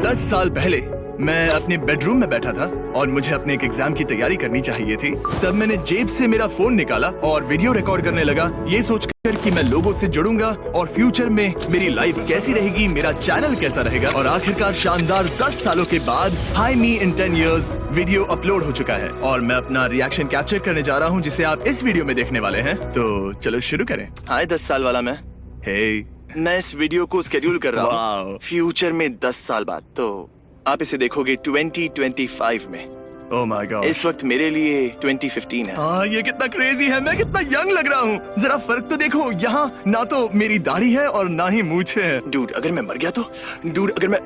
10 साल पहले मैं अपने बेडरूम में बैठा था और मुझे अपने एक एग्जाम की तैयारी करनी चाहिए थी। तब मैंने जेब से मेरा फोन निकाला और वीडियो रिकॉर्ड करने लगा, ये सोचकर कि मैं लोगों से जुड़ूंगा और फ्यूचर में मेरी लाइफ कैसी रहेगी, मेरा चैनल कैसा रहेगा। और आखिरकार शानदार 10 सालों के बाद हाई मी इन 10 years वीडियो अपलोड हो चुका है और मैं अपना रिएक्शन कैप्चर करने जा रहा हूँ, जिसे आप इस वीडियो में देखने वाले हैं। तो चलो शुरू करें। हाय 10 साल वाला मैं। हे, मैं इस वीडियो को स्केड्यूल कर रहा हूँ फ्यूचर में 10 साल बाद, तो आप इसे देखोगे 2025 में। Oh my God. इस वक्त मेरे लिए 2015 है। हाँ, ये कितना क्रेजी है, मैं कितना यंग लग रहा हूँ। जरा फर्क तो देखो, यहाँ ना तो मेरी दाढ़ी है और ना ही मूछें हैं। डूड, अगर मैं मर गया तो? डूड, अगर मैं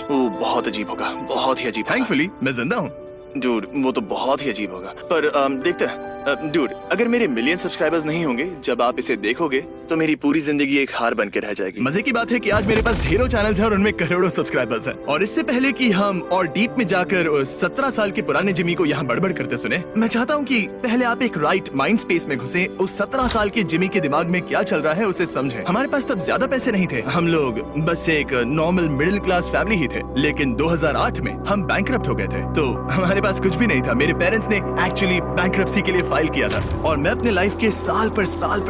बहुत अजीब होगा, बहुत ही अजीब। थैंकफुली मैं जिंदा हूँ। डूड, वो तो बहुत ही अजीब होगा, पर देखते हैं। डूड, अगर मेरे मिलियन सब्सक्राइबर्स नहीं होंगे जब आप इसे देखोगे तो मेरी पूरी जिंदगी एक हार बन के रह जाएगी। मजे की बात है कि आज मेरे पास ढेरों चैनल्स हैं और उनमें करोड़ों सब्सक्राइबर्स हैं। और इससे पहले कि हम और डीप में जाकर उस 17 साल के पुराने जिमी को यहाँ बड़बड़ करते सुने, मैं चाहता हूँ कि पहले आप एक राइट माइंड स्पेस में घुसे, उस 17 साल के जिमी के दिमाग में क्या चल रहा है उसे समझे। हमारे पास तब ज्यादा पैसे नहीं थे, हम लोग बस एक नॉर्मल मिडिल क्लास फैमिली ही थे। लेकिन 2008 में हम बैंकरप्ट हो गए थे, तो हमारे पास कुछ भी नहीं था। मेरे पेरेंट्स ने एक्चुअली बैंकरप्सी के लिए फाइल किया था और मैं अपने लाइफ के साल पर साल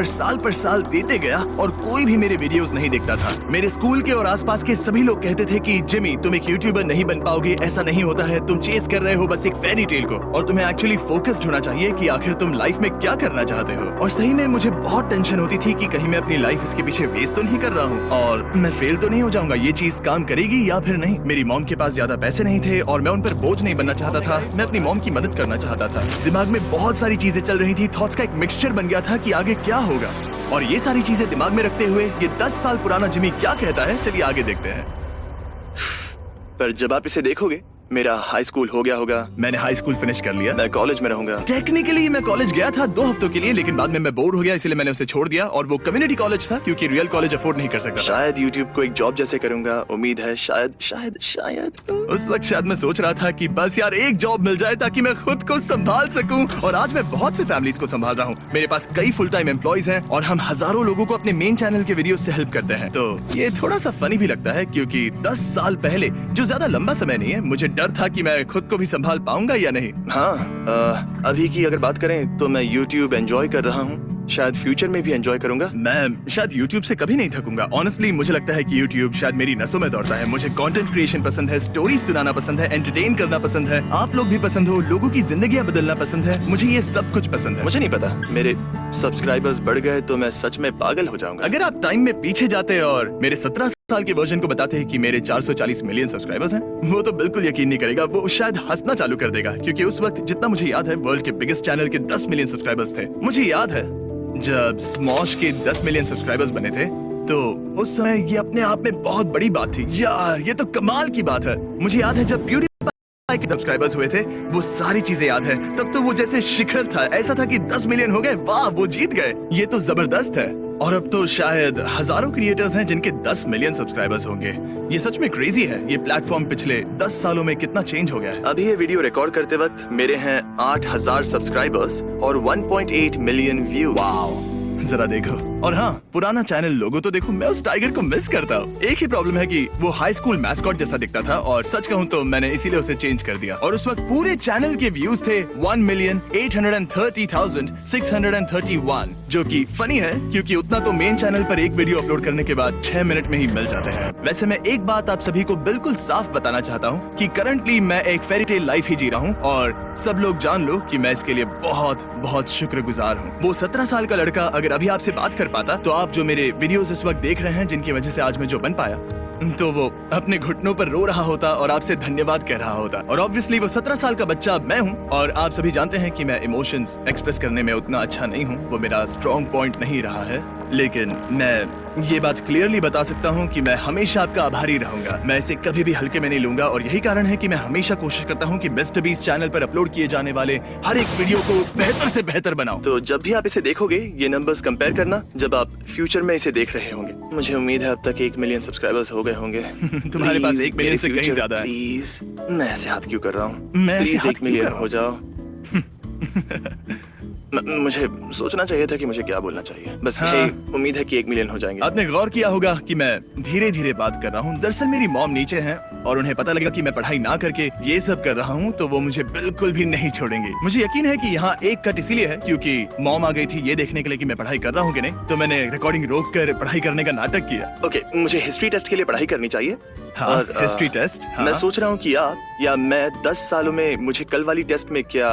देते गया और कोई भी मेरे वीडियोस नहीं देखता था। मेरे स्कूल के और आसपास के सभी लोग कहते थे कि जिमी, तुम एक यूट्यूबर नहीं बन पाओगे, ऐसा नहीं होता है, तुम चेस कर रहे हो बस एक फेरी टेल को और तुम्हें एक्चुअली फोकस्ड होना चाहिए कि आखिर तुम लाइफ में क्या करना चाहते हो। और सही में मुझे बहुत टेंशन होती थी कि कहीं मैं अपनी लाइफ इसके पीछे वेस्ट तो नहीं कर रहा हूँ और मैं फेल तो नहीं हो जाऊंगा, ये चीज काम करेगी या फिर नहीं। मेरी मॉम के पास ज्यादा पैसे नहीं थे और मैं उन पर बोझ नहीं बनना चाहता था, मैं अपनी मॉम की मदद करना चाहता था। दिमाग में बहुत सारी चीजें चल रही थी, थॉट्स का एक मिक्सचर बन गया था कि आगे क्या होगा। और ये सारी चीजें दिमाग में रखते हुए ये 10 साल पुराना जिमी क्या कहता है, चलिए आगे देखते हैं। पर जब आप इसे देखोगे, मेरा हाई स्कूल हो गया होगा, मैंने हाई स्कूल फिनिश कर लिया, मैं कॉलेज में रहूंगा। टेक्निकली मैं कॉलेज गया था 2 हफ्तों के लिए, लेकिन बाद में मैं बोर हो गया, इसलिए मैंने उसे छोड़ दिया और वो कम्युनिटी कॉलेज था क्योंकि रियल कॉलेज अफोर्ड नहीं कर सकता। शायद यूट्यूब को एक जॉब जैसे करूंगा, उम्मीद है। शायद उस वक्त शायद मैं सोच रहा था कि बस यार एक जॉब मिल जाए ताकि मैं खुद को संभाल सकूं। और आज मैं बहुत से फैमिलीज को संभाल रहा हूँ। मेरे पास कई फुल टाइम एम्प्लॉइज हैं और हम हजारों लोगों को अपने मेन चैनल के वीडियो से हेल्प करते हैं। तो ये थोड़ा सा फनी भी लगता है क्योंकि 10 साल पहले, जो ज्यादा लंबा समय नहीं है, मुझे डर था कि मैं खुद को भी संभाल पाऊंगा या नहीं। हाँ, अभी की अगर बात करें तो मैं YouTube एंजॉय कर रहा हूँ, शायद फ्यूचर में भी एंजॉय करूंगा। मैं शायद YouTube से कभी नहीं थकूंगा। ऑनेस्टली मुझे लगता है कि YouTube शायद मेरी नसों में दौड़ता है। मुझे कंटेंट क्रिएशन पसंद है, स्टोरी सुनाना पसंद है, एंटरटेन करना पसंद है, आप लोग भी पसंद हो, लोगों की जिंदगियां बदलना पसंद है, मुझे ये सब कुछ पसंद है। मुझे नहीं पता, मेरे सब्सक्राइबर्स बढ़ गए तो मैं सच में पागल हो जाऊंगा। अगर आप टाइम में पीछे जाते और मेरे 17 साल के वर्जन को बताते हैं कि मेरे 440 मिलियन सब्सक्राइबर्स हैं, वो तो बिल्कुल यकीन नहीं करेगा, वो शायद हंसना चालू कर देगा। क्योंकि उस वक्त जितना मुझे याद है, वर्ल्ड के बिगेस्ट चैनल के 10 मिलियन सब्सक्राइबर्स थे। मुझे याद है जब स्मॉश के 10 मिलियन सब्सक्राइबर्स बने थे, तो उस समय ये अपने आप में बहुत बड़ी बात थी। यार ये तो कमाल की बात है। मुझे याद है जब प्यूरीफाई के सब्सक्राइबर्स हुए थे, वो सारी चीजें याद है। तब तो वो जैसे शिखर था, ऐसा था कि 10 मिलियन हो गए, वाह वो जीत गए, ये तो जबरदस्त है। और अब तो शायद हजारों क्रिएटर्स हैं जिनके 10 मिलियन सब्सक्राइबर्स होंगे। ये सच में क्रेजी है, ये प्लेटफॉर्म पिछले 10 सालों में कितना चेंज हो गया है। अभी ये वीडियो रिकॉर्ड करते वक्त मेरे हैं 8000 सब्सक्राइबर्स और 1.8 मिलियन व्यू। वाओ, जरा देखो। और हाँ, पुराना चैनल लोगो तो देखो, मैं उस टाइगर को मिस करता हूँ। एक ही प्रॉब्लम है कि वो हाई स्कूल मैस्कॉट जैसा दिखता था और सच कहूँ तो मैंने इसीलिए उसे चेंज कर दिया। और उस वक्त पूरे चैनल के व्यूज थे 1,830,631, जो कि फनी है क्योंकि उतना तो मेन चैनल पर एक वीडियो अपलोड करने के बाद 6 मिनट में ही मिल जाते हैं। वैसे मैं एक बात आप सभी को बिल्कुल साफ बताना चाहता हूँ कि करंटली मैं एक फेरी टेल लाइफ ही जी रहा हूँ और सब लोग जान लो कि मैं इसके लिए बहुत बहुत शुक्रगुजार हूँ। वो 17 साल का लड़का अगर अभी आपसे बात कर पाता, तो आप जो मेरे वीडियोस इस वक्त देख रहे हैं, जिनकी वजह से आज मैं जो बन पाया, तो वो अपने घुटनों पर रो रहा होता और आपसे धन्यवाद कह रहा होता। और ऑब्वियसली वो 17 साल का बच्चा मैं हूँ और आप सभी जानते हैं कि मैं इमोशंस एक्सप्रेस करने में उतना अच्छा नहीं हूँ, वो मेरा स्ट्रॉन्ग पॉइंट नहीं रहा है। लेकिन मैं ये बात क्लियरली बता सकता हूँ कि मैं हमेशा आपका आभारी रहूंगा। मैं इसे कभी भी हल्के में नहीं लूंगा और यही कारण है कि मैं हमेशा कोशिश करता हूँ कि मिस्टर बीस्ट चैनल पर अपलोड किए जाने वाले हर एक वीडियो को बेहतर से बेहतर बनाऊं। तो जब भी आप इसे देखोगे, ये नंबर्स कंपेयर करना जब आप फ्यूचर में इसे देख रहे होंगे। मुझे उम्मीद है अब तक 1 मिलियन सब्सक्राइबर्स हो गए होंगे। तुम्हारे पास 1 मिलियन से कहीं ज्यादा है। प्लीज, मैं ऐसे हाथ क्यों कर रहा हूँ? मैं ऐसे हाथ 1 मिलियन हो जाओ। मुझे सोचना चाहिए था कि मुझे क्या बोलना चाहिए। बस हाँ। यही उम्मीद है कि 1 मिलियन हो जाएंगे। आपने गौर किया होगा कि मैं धीरे धीरे बात कर रहा हूँ। दरअसल मेरी मॉम नीचे हैं और उन्हें पता लगा कि मैं पढ़ाई ना करके ये सब कर रहा हूँ तो वो मुझे बिल्कुल भी नहीं छोड़ेंगे। मुझे यकीन है कि यहाँ एक कट इसीलिए है क्योंकि मॉम आ गई थी ये देखने के लिए कि मैं पढ़ाई कर रहा हूँ कि नहीं, तो मैंने रिकॉर्डिंग रोक कर पढ़ाई करने का नाटक किया। ओके, मुझे हिस्ट्री टेस्ट के लिए पढ़ाई करनी चाहिए। हाँ, हिस्ट्री टेस्ट। हाँ। मैं सोच रहा हूँ कि आप या मैं 10 सालों में मुझे कल वाली टेस्ट में क्या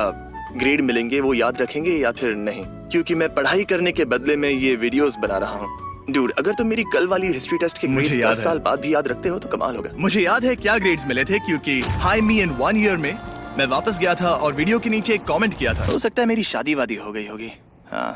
ग्रेड मिलेंगे वो याद रखेंगे या फिर नहीं, क्योंकि मैं पढ़ाई करने के बदले में ये वीडियोस बना रहा हूँ। डूड, अगर तुम मेरी कल वाली हिस्ट्री टेस्ट के मुझे ग्रेड्स याद 10 है। साल बाद भी याद रखते हो तो कमाल होगा। मुझे याद है क्या ग्रेड्स मिले थे क्योंकि हाई मी इन 1 ईयर में मैं वापस गया था और वीडियो के नीचे एक कमेंट किया था। हो सकता है मेरी शादी वादी हो गई होगी। हाँ,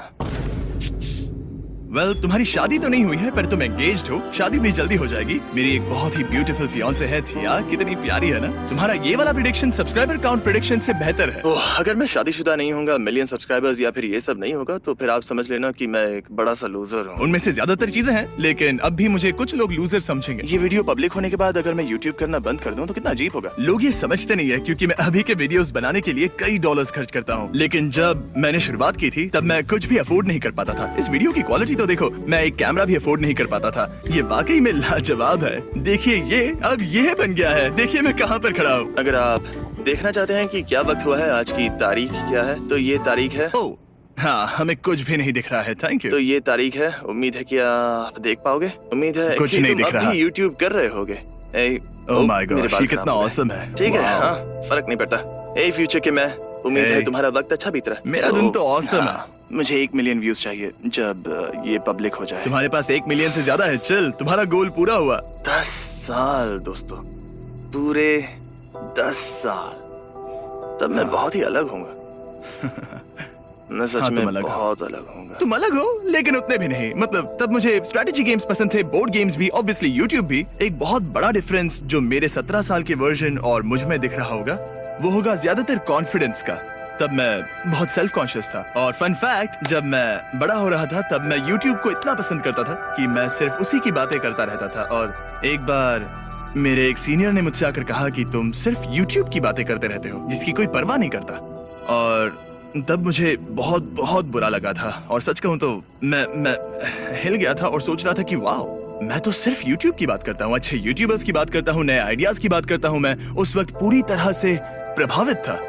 वेल, तुम्हारी शादी तो नहीं हुई है पर तुम एंगेज्ड हो। शादी भी जल्दी हो जाएगी। मेरी एक बहुत ही ब्यूटीफुल फियांसे है थिया, कितनी प्यारी है ना। तुम्हारा ये वाला प्रेडिक्शन सब्सक्राइबर काउंट प्रेडिक्शन से बेहतर है। ओह, अगर मैं शादीशुदा नहीं होऊंगा, मिलियन सब्सक्राइबर्स या फिर ये सब नहीं होगा तो फिर आप समझ लेना कि मैं एक बड़ा सा लूजर हूँ। उनमें से ज्यादातर चीजें हैं लेकिन अब भी मुझे कुछ लोग लूजर समझेंगे। ये वीडियो पब्लिक होने के बाद अगर मैं यूट्यूब करना बंद कर दूं तो कितना अजीब होगा। लोग ये समझते नहीं है क्योंकि मैं अभी के वीडियोस बनाने के लिए कई डॉलर्स खर्च करता हूँ, लेकिन जब मैंने शुरुआत की थी तब मैं कुछ भी अफोर्ड नहीं कर पाता था। इस वीडियो की क्वालिटी तो देखो, मैं एक कैमरा भी अफोर्ड नहीं कर पाता था। ये वाकई में लाजवाब है। देखिए ये अब ये बन गया है। देखिए मैं कहाँ पर खड़ा हूँ। अगर आप देखना चाहते हैं कि क्या वक्त हुआ है, आज की तारीख क्या है, तो ये तारीख है। ओह हाँ, हमें कुछ भी नहीं दिख रहा है। थैंक तो यू। ये तारीख है। उम्मीद है कि आप देख पाओगे। उम्मीद है कुछ कि नहीं तुम दिख अब रहा। भी यूट्यूब कर रहे होगे। ओह माय गॉड, मेरे बाल ये खराब कितना हो गए। ऑसम है। ठीक है, वाओ। हाँ, फर्क नहीं पड़ता। ए फ्यूचर के मैं उम्मीद है Hey. तुम्हारा वक्त अच्छा बीत रहा है। मेरा दिन तो awesome है। मुझे 1 मिलियन व्यूज चाहिए जब ये पब्लिक हो जाए। तुम्हारे पास 1 मिलियन से ज्यादा है। चल, तुम्हारा गोल पूरा हुआ। 10 साल दोस्तों, पूरे 10 साल। तब मैं बहुत ही अलग होऊंगा। मैं सच हाँ, तुम में अलग हो। बहुत अलग होऊंगा। तुम अलग हो लेकिन उतने भी नहीं। मतलब तब मुझे स्ट्रेटेजी गेम्स पसंद थे, बोर्ड गेम्स भी, ऑब्वियसली यूट्यूब भी। एक बहुत बड़ा डिफरेंस जो मेरे 17 साल के वर्जन और मुझ में दिख रहा होगा वो होगा ज्यादातर कॉन्फिडेंस का। तब मैं बहुत सेल्फ कॉन्शियस था। और फन फैक्ट, जब मैं बड़ा हो रहा था तब मैं यूट्यूब को इतना पसंद करता था कि मैं सिर्फ उसी की बातें करता रहता था। और एक बार मेरे एक सीनियर ने मुझसे आकर कहा कि तुम सिर्फ यूट्यूब की बातें करते रहते हो जिसकी कोई परवाह नहीं करता। और तब मुझे बहुत बहुत बुरा लगा था और सच कहूं तो मैं हिल गया था और सोच रहा था कि वाह, मैं तो सिर्फ यूट्यूब की बात करता हूँ, अच्छे यूट्यूबर्स की बात करता हूँ, नए आइडियाज की बात करता हूँ। मैं उस वक्त पूरी तरह से प्रभावित था।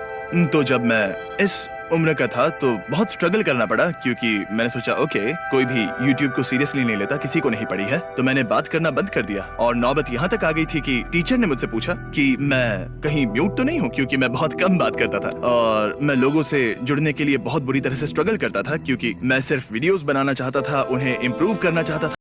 तो जब मैं इस उम्र का था तो बहुत स्ट्रगल करना पड़ा क्योंकि मैंने सोचा ओके, कोई भी यूट्यूब को सीरियसली नहीं लेता, किसी को नहीं पड़ी है। तो मैंने बात करना बंद कर दिया और नौबत यहाँ तक आ गई थी कि टीचर ने मुझसे पूछा कि मैं कहीं म्यूट तो नहीं हूँ, क्योंकि मैं बहुत कम बात करता था और मैं लोगों से जुड़ने के लिए बहुत बुरी तरह से स्ट्रगल करता था क्योंकि मैं सिर्फ वीडियोस बनाना चाहता था, उन्हें इम्प्रूव करना चाहता था।